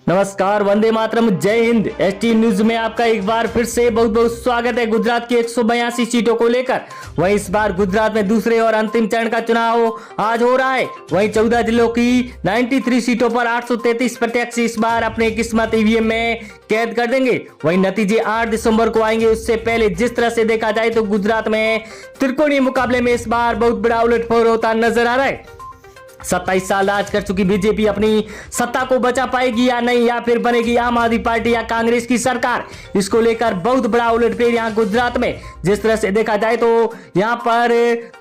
नमस्कार, वंदे मातरम, जय Hind. ST news में आपका एक बार फिर से बहुत बहुत स्वागत है। गुजरात की 182 सीटों को लेकर वहीं इस बार गुजरात में दूसरे और अंतिम चरण का चुनाव आज हो रहा है। वहीं 14 जिलों की 93 सीटों पर 833 प्रत्याशी इस बार अपने किस्मत ईवीएम में कैद कर देंगे। वहीं नतीजे 8 दिसंबर को आएंगे। उससे पहले जिस तरह से देखा जाए तो गुजरात में त्रिकोणीय मुकाबले में इस बार बहुत बड़ा उलटफेर होता नजर आ रहा है। 27 साल राज कर चुकी बीजेपी अपनी सत्ता को बचा पाएगी या नहीं, या फिर बनेगी आम आदमी पार्टी या कांग्रेस की सरकार, इसको लेकर बहुत बड़ा उलटफेर यहाँ गुजरात में जिस तरह से देखा जाए तो यहाँ पर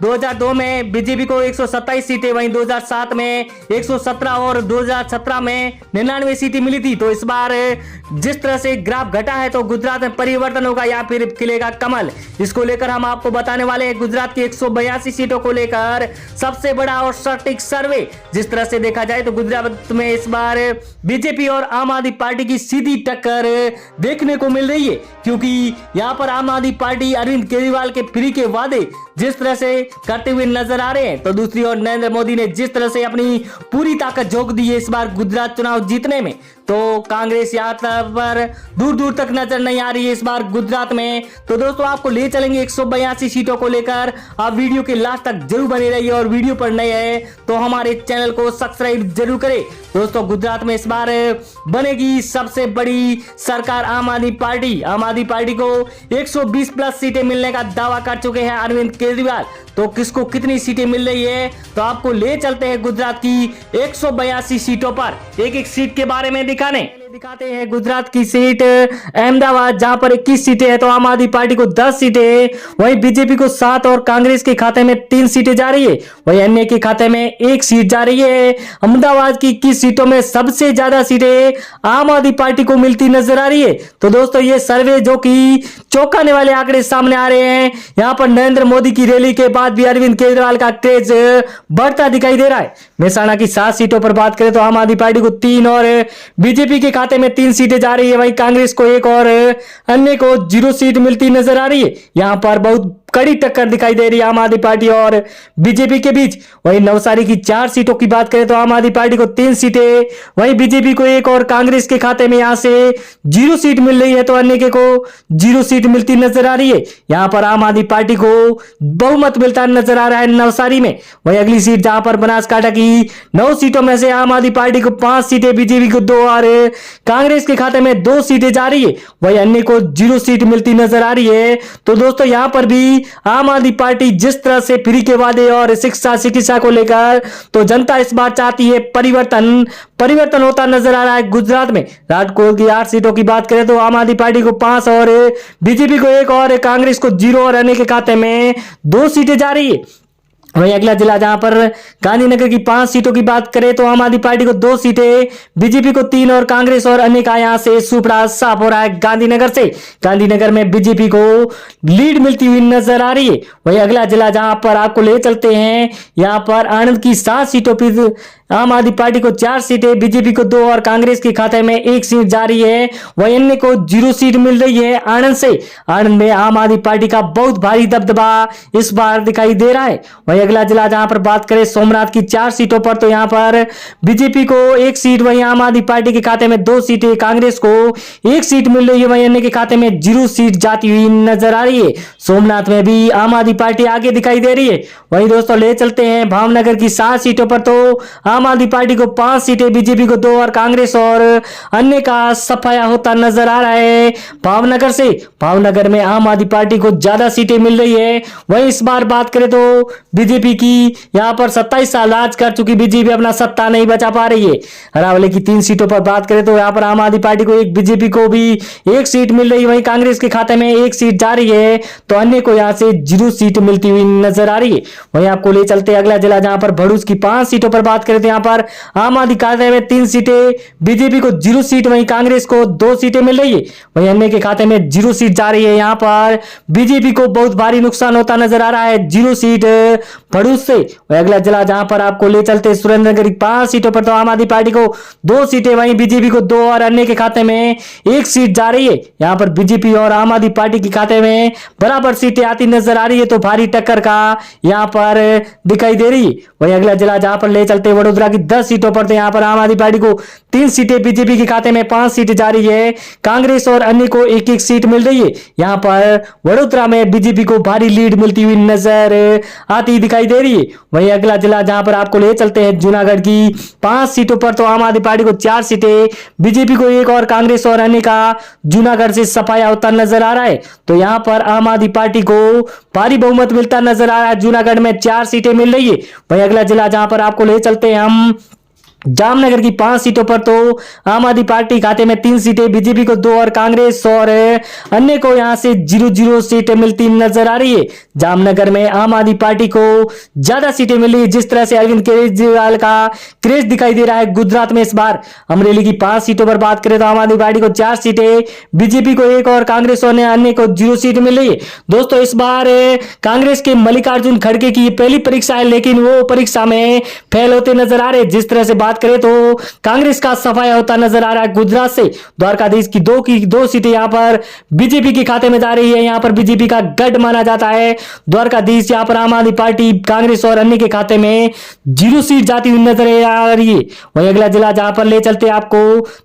2002 में बीजेपी को 127 सीटें, वहीं 2007 में 117 और 2017 में 99 सीटें मिली थी। तो इस बार जिस तरह से ग्राफ घटा है तो गुजरात में परिवर्तन होगा या फिर खिलेगा कमल, इसको लेकर हम आपको बताने वाले हैं। गुजरात की 182 सीटों को लेकर सबसे बड़ा और सटीक सर्वे जिस तरह से देखा जाए तो गुजरात में इस बार बीजेपी और आम आदमी पार्टी की सीधी टक्कर देखने को मिल रही है, क्योंकि यहां पर आम आदमी पार्टी अरविंद केजरीवाल के फ्री के वादे जिस तरह से करते हुए नजर आ रहे हैं, तो दूसरी ओर नरेंद्र मोदी ने जिस तरह से अपनी पूरी ताकत झोंक दी है इस बार गुजरात चुनाव जीतने में, तो कांग्रेस यहाँ पर दूर दूर तक नजर नहीं आ रही है इस बार गुजरात में। तो दोस्तों आपको ले चलेंगे 182 सीटों को लेकर, आप वीडियो के लास्ट तक जरूर बने रहिए और वीडियो पर नए हैं तो हमारे चैनल को सब्सक्राइब जरूर करें। दोस्तों गुजरात में इस बार बनेगी सबसे बड़ी सरकार आम आदमी पार्टी। आम आदमी पार्टी को 120 प्लस सीटें मिलने का दावा कर चुके हैं अरविंद केजरीवाल। तो किसको कितनी सीटें मिल रही है तो आपको ले चलते हैं गुजरात की 182 सीटों पर, एक एक सीट के बारे में दिखाते हैं। गुजरात की सीट अहमदाबाद, जहां पर 21 सीटें हैं तो आम आदमी पार्टी को 10 सीटें, वहीं बीजेपी को 7 और कांग्रेस के खाते में 3 सीटें जा रही है, वहीं अन्य के खाते में 1 सीट जा रही है। अहमदाबाद की 21 सीटों में सबसे ज्यादा सीटें आम आदमी पार्टी को मिलती नजर आ रही है। तो दोस्तों ये सर्वे जो कि चौंकाने वाले आंकड़े सामने आ रहे हैं, यहां पर नरेंद्र मोदी की रैली के बाद भी अरविंद केजरीवाल का क्रेज बढ़ता दिखाई दे रहा है। मेहसाणा की 7 सीटों पर बात करें तो आम आदमी पार्टी को 3 और बीजेपी के खाते में 3 सीटें जा रही है, वहीं कांग्रेस को 1 और अन्य को 0 सीट मिलती नजर आ रही है। यहां पर बहुत कड़ी टक्कर दिखाई दे रही है आम आदमी पार्टी और बीजेपी के बीच। वहीं नवसारी की 4 सीटों की बात करें तो आम आदमी पार्टी को 3 सीटें, वहीं बीजेपी को 1 और कांग्रेस के खाते में यहां से 0 सीट मिल रही है, तो अन्य के को 0 सीट मिलती नजर आ रही है। यहां पर आम आदमी पार्टी को बहुमत मिलता नजर आ रहा है नवसारी में। वहीं अगली सीट जहां पर बनासकांठा की 9 सीटों में से आम आदमी पार्टी को 5 सीटें, बीजेपी को 2 और कांग्रेस के खाते में 2 सीटें जा रही है, वहीं अन्य को 0 सीट मिलती नजर आ रही है। तो दोस्तों यहां पर भी आम आदमी पार्टी जिस तरह से फ्री के वादे और शिक्षा चिकित्सा को लेकर, तो जनता इस बार चाहती है परिवर्तन होता नजर आ रहा है गुजरात में। राजकोट की 8 सीटों की बात करें तो आम आदमी पार्टी को 5 और बीजेपी को 1 और कांग्रेस को 0 और अन्य के खाते में 2 सीटें जा रही है। वहीं अगला जिला जहां पर गांधीनगर की 5 सीटों की बात करें तो आम आदमी पार्टी को 2 सीटें, बीजेपी को 3 और कांग्रेस और अन्य का यहां से सुपड़ा साफ हो रहा है गांधीनगर से। गांधीनगर में बीजेपी को लीड मिलती हुई नजर आ रही है। वहीं अगला जिला जहां पर आपको ले चलते हैं, यहां पर आणंद की 7 सीटों पर आम आदमी पार्टी को 4 सीटें, बीजेपी को 2 और कांग्रेस के खाते में 1 सीट जा रही है, वहीं अन्य को 0 सीट मिल रही है आणंद से। आणंद में आम आदमी पार्टी का बहुत भारी दबदबा इस बार दिखाई दे रहा है। वहीं अगला जिला जहां पर बात करें सोमनाथ की 4 सीटों पर, तो यहां पर बीजेपी को 1 सीट, वहीं आम आदमी पार्टी के खाते में 2 सीटें, कांग्रेस को 1 सीट मिल रही है, वहीं अन्य के खाते में 0 सीट जाती हुई नजर आ रही है। सोमनाथ में भी आम आदमी पार्टी आगे दिखाई दे रही है। वहीं दोस्तों ले चलते हैं भावनगर की 7 सीटों पर, तो आम आदमी पार्टी को 5 सीटें, बीजेपी को 2 और कांग्रेस और अन्य का सफाया होता नजर आ रहा है भावनगर से। भावनगर में आम आदमी पार्टी को ज्यादा सीटें मिल रही है। वहीं इस बार बात करें तो बीजेपी की यहां पर 27 साल राज कर चुकी बीजेपी अपना सत्ता नहीं बचा पा रही है। अरावली की 3 सीटों पर बात करें तो यहां पर आम आदमी पार्टी को 1, बीजेपी को भी 1 सीट मिल रही है, वहीं कांग्रेस के खाते में 1 सीट जा रही है, तो अन्य को यहां से 0 सीट मिलती हुई नजर आ रही है। वहीं आपको ले चलते अगला जिला जहां पर भरूच की 5 सीटों पर बात करें तो यहां पर आम आदमी खाते में 3 सीटें, बीजेपी को 0 सीट, वहीं कांग्रेस को 2 सीटें मिल रही है, वहीं अन्य के खाते में 0 सीट जा रही है। यहां पर बीजेपी को बहुत भारी नुकसान होता नजर आ रहा है, 0 सीट भरूच से। अगला जिला जहां पर आपको ले चलते सुरेंद्रनगर की 5 सीटों पर, तो आम आदमी पार्टी को 2 सीटें, वहीं बीजेपी को 2 और अन्य के खाते में 1 सीट जा रही है। यहां पर बीजेपी और आम आदमी पार्टी के खाते में बराबर सीटें आती नजर आ रही है, तो भारी टक्कर का यहां पर दिखाई दे रही है। वहीं अगला जिला जहां पर ले चलते वडोदरा वडोदरा की 10 सीटों पर तो यहाँ पर आम आदमी पार्टी को 3 सीटें, बीजेपी के खाते में 5 सीट जा रही है, कांग्रेस और अन्य को एक एक सीट मिल रही है। यहाँ पर वडोदरा में बीजेपी को भारी लीड मिलती हुई नजर आती दिखाई दे रही है। वहीं अगला जिला जहां पर आपको ले चलते हैं जूनागढ़ की 5 सीटों पर तो आम आदमी पार्टी को 4 सीटें, बीजेपी को 1 और कांग्रेस और अन्य का जूनागढ़ से सफाया होता नजर आ रहा है। तो यहां पर आम आदमी पार्टी को भारी बहुमत मिलता नजर आ रहा है, जूनागढ़ में 4 सीटें मिल रही है। वहीं अगला जिला जहां पर आपको ले चलते हैं हम जामनगर की 5 सीटों पर तो आम आदमी पार्टी खाते में 3 सीटें, बीजेपी को 2 और कांग्रेस और अन्य को यहां से 0-0 सीटें मिलती नजर आ रही है। जामनगर में आम आदमी पार्टी को ज्यादा सीटें मिल रही है, जिस तरह से अरविंद केजरीवाल का क्रेज दिखाई दे रहा है गुजरात में इस बार। अमरेली की 5 सीटों पर बात करें तो आम आदमी पार्टी को 4 सीटें, बीजेपी को 1 और कांग्रेस और अन्य को 0 सीट मिल रही है। दोस्तों इस बार कांग्रेस के मल्लिकार्जुन खड़गे की पहली परीक्षा है, लेकिन वो परीक्षा में फेल होते नजर आ रहे। जिस तरह से बात करें तो कांग्रेस का सफाया होता नजर आ रहा है गुजरात से। द्वारकाधीश की 2 सीटें यहां पर बीजेपी के खाते में जा रही है। यहां पर बीजेपी का गढ़ माना जाता है द्वारकाधीश। यहां पर आम आदमी पार्टी, कांग्रेस और अन्य के खाते में 0 सीट जाती हुई नजर आ रही है। वहीं अगला जिला जहां पर ले चलते आपको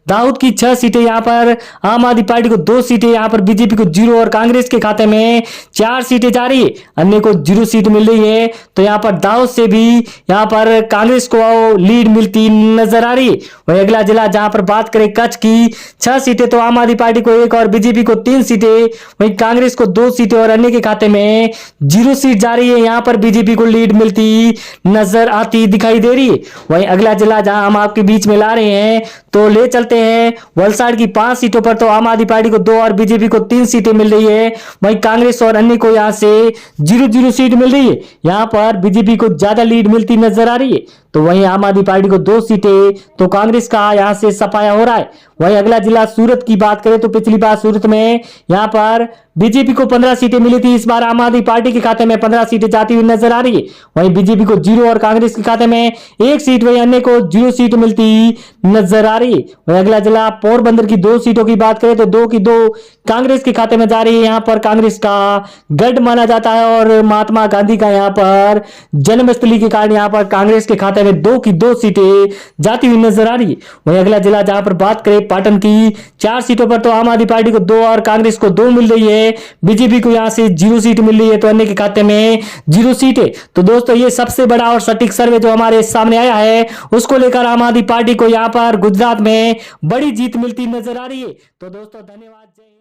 दाऊद की 6 सीटें, यहां पर आम आदमी पार्टी को 2 सीटें, यहां पर बीजेपी को 0 और कांग्रेस के खाते में 4 सीटें जा रही है, अन्य को 0 सीट मिल रही है। तो यहां पर दाऊद से भी यहां पर कांग्रेस को लीड मिलती नजर आ रही है। वहीं अगला जिला जहां पर बात करें कच्छ की 6 सीटें, तो आम आदमी पार्टी को 1 और बीजेपी को 3 सीटें, वहीं कांग्रेस को 2 सीटें और अन्य के खाते में 0 सीट जा रही है। यहां पर बीजेपी को लीड मिलती नजर आती दिखाई दे रही है। वहीं अगला जिला जहां हम आपके बीच में ला रहे हैं तो ले चलते हैं वलसाड़ की 5 सीटों पर तो आम आदमी पार्टी को 2 और बीजेपी को 3 सीटें मिल रही है। वहीं कांग्रेस और अन्य को यहां से 0-0 सीट मिल रही है। यहां पर बीजेपी को ज्यादा लीड मिलती नजर आ रही है। तो वहीं आम आदमी पार्टी को 2 सीटें, तो कांग्रेस का यहां से सफाया हो रहा है। वहीं अगला जिला सूरत की बात करें तो पिछली बार सूरत में यहां पर बीजेपी को 15 सीटें मिली थी, इस बार आम आदमी पार्टी के खाते में 15 सीटें जाती हुई नजर आ रही है। वहीं बीजेपी को 0 और कांग्रेस के खाते में 1 सीट, वहीं अन्य को 0 सीट मिलती नजर आ रही है। वहीं अगला जिला पोरबंदर की 2 सीटों की बात करें तो 2 की 2 कांग्रेस के खाते में जा रही है। यहां पर कांग्रेस का गढ़ माना जाता है और महात्मा गांधी का यहां पर जन्मस्थली के कारण यहां पर कांग्रेस के खाते में 2 की 2 सीटें जाती हुई नजर आ रही है। वहीं अगला जिला जहां पर बात करें पाटन की 4 सीटों पर तो आम आदमी पार्टी को 2 और कांग्रेस को 2 मिल रही है, बीजेपी को यहां से 0 सीट मिल रही है, तो अन्य के खाते में 0 सीट है। तो दोस्तों ये सबसे बड़ा और सटीक सर्वे जो हमारे सामने आया है, उसको लेकर आम आदमी पार्टी को यहां पर गुजरात में बड़ी जीत मिलती नजर आ रही है। तो दोस्तों धन्यवाद।